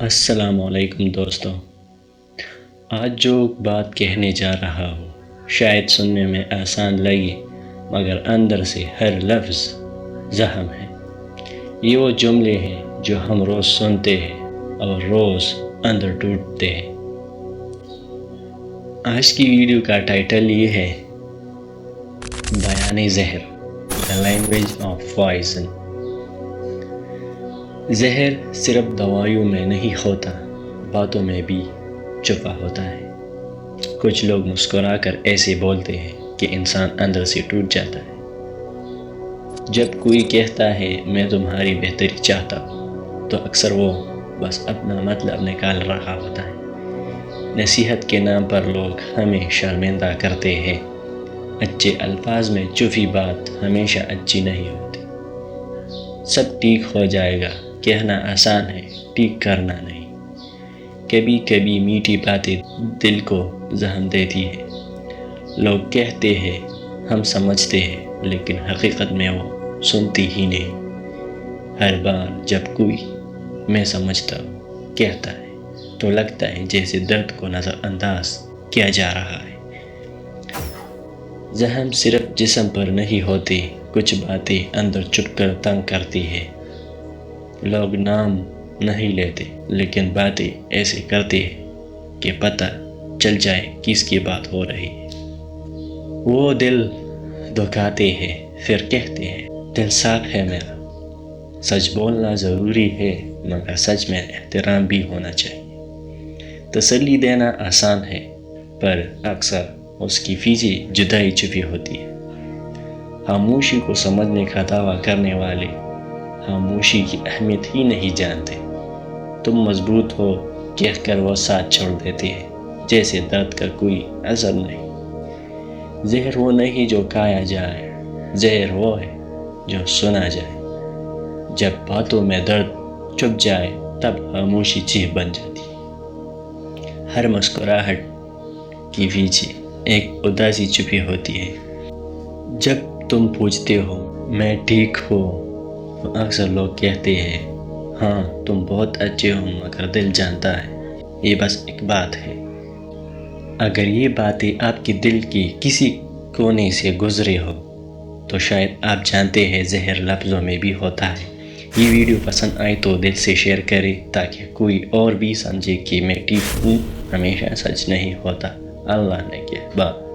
السلام علیکم دوستوں، آج جو بات کہنے جا رہا ہوں شاید سننے میں آسان لگے مگر اندر سے ہر لفظ زخم ہے۔ یہ وہ جملے ہیں جو ہم روز سنتے ہیں اور روز اندر ٹوٹتے ہیں۔ آج کی ویڈیو کا ٹائٹل یہ ہے بیان زہر، The Language of Poison۔ زہر صرف دوائیوں میں نہیں ہوتا، باتوں میں بھی چھپا ہوتا ہے۔ کچھ لوگ مسکرا کر ایسے بولتے ہیں کہ انسان اندر سے ٹوٹ جاتا ہے۔ جب کوئی کہتا ہے میں تمہاری بہتری چاہتا ہوں تو اکثر وہ بس اپنا مطلب نکال رہا ہوتا ہے۔ نصیحت کے نام پر لوگ ہمیں شرمندہ کرتے ہیں۔ اچھے الفاظ میں چھپی بات ہمیشہ اچھی نہیں ہوتی۔ سب ٹھیک ہو جائے گا کہنا آسان ہے، ٹھیک کرنا نہیں۔ کبھی کبھی میٹھی باتیں دل کو زخم دیتی ہیں۔ لوگ کہتے ہیں ہم سمجھتے ہیں، لیکن حقیقت میں وہ سنتی ہی نہیں۔ ہر بار جب کوئی میں سمجھتا ہوں کہتا ہے تو لگتا ہے جیسے درد کو نظر انداز کیا جا رہا ہے۔ زخم صرف جسم پر نہیں ہوتے، کچھ باتیں اندر چھپ کر تنگ کرتی ہیں۔ لوگ نام نہیں لیتے لیکن باتیں ایسے کرتے ہیں کہ پتہ چل جائے کس کی بات ہو رہی ہے۔ وہ دل دکھاتے ہیں پھر کہتے ہیں دل صاف ہے میرا۔ سچ بولنا ضروری ہے مگر سچ میں احترام بھی ہونا چاہیے۔ تسلی دینا آسان ہے پر اکثر اس کی پیچھے جدائی چھپی ہوتی ہے۔ خاموشی کو سمجھنے کا دعویٰ کرنے والے خاموشی کی اہمیت ہی نہیں جانتے۔ تم مضبوط ہو کہہ کر وہ ساتھ چھوڑ دیتے ہیں جیسے درد کا کوئی اثر نہیں۔ زہر وہ نہیں جو کھایا جائے، زہر وہ ہے جو سنا جائے۔ جب باتوں میں درد چھپ جائے تب خاموشی چیخ بن جاتی ہے۔ ہر مسکراہٹ کے پیچھے ایک اداسی چھپی ہوتی ہے۔ جب تم پوچھتے ہو میں ٹھیک ہوں تو اکثر لوگ کہتے ہیں ہاں تم بہت اچھے ہو مگر دل جانتا ہے یہ بس ایک بات ہے۔ اگر یہ باتیں آپ کے دل کی کسی کونے سے گزرے ہو تو شاید آپ جانتے ہیں زہر لفظوں میں بھی ہوتا ہے۔ یہ ویڈیو پسند آئے تو دل سے شیئر کریں تاکہ کوئی اور بھی سمجھے کہ میں ٹھیک ہوں، ہمیشہ سچ نہیں ہوتا۔ اللہ نے کہا۔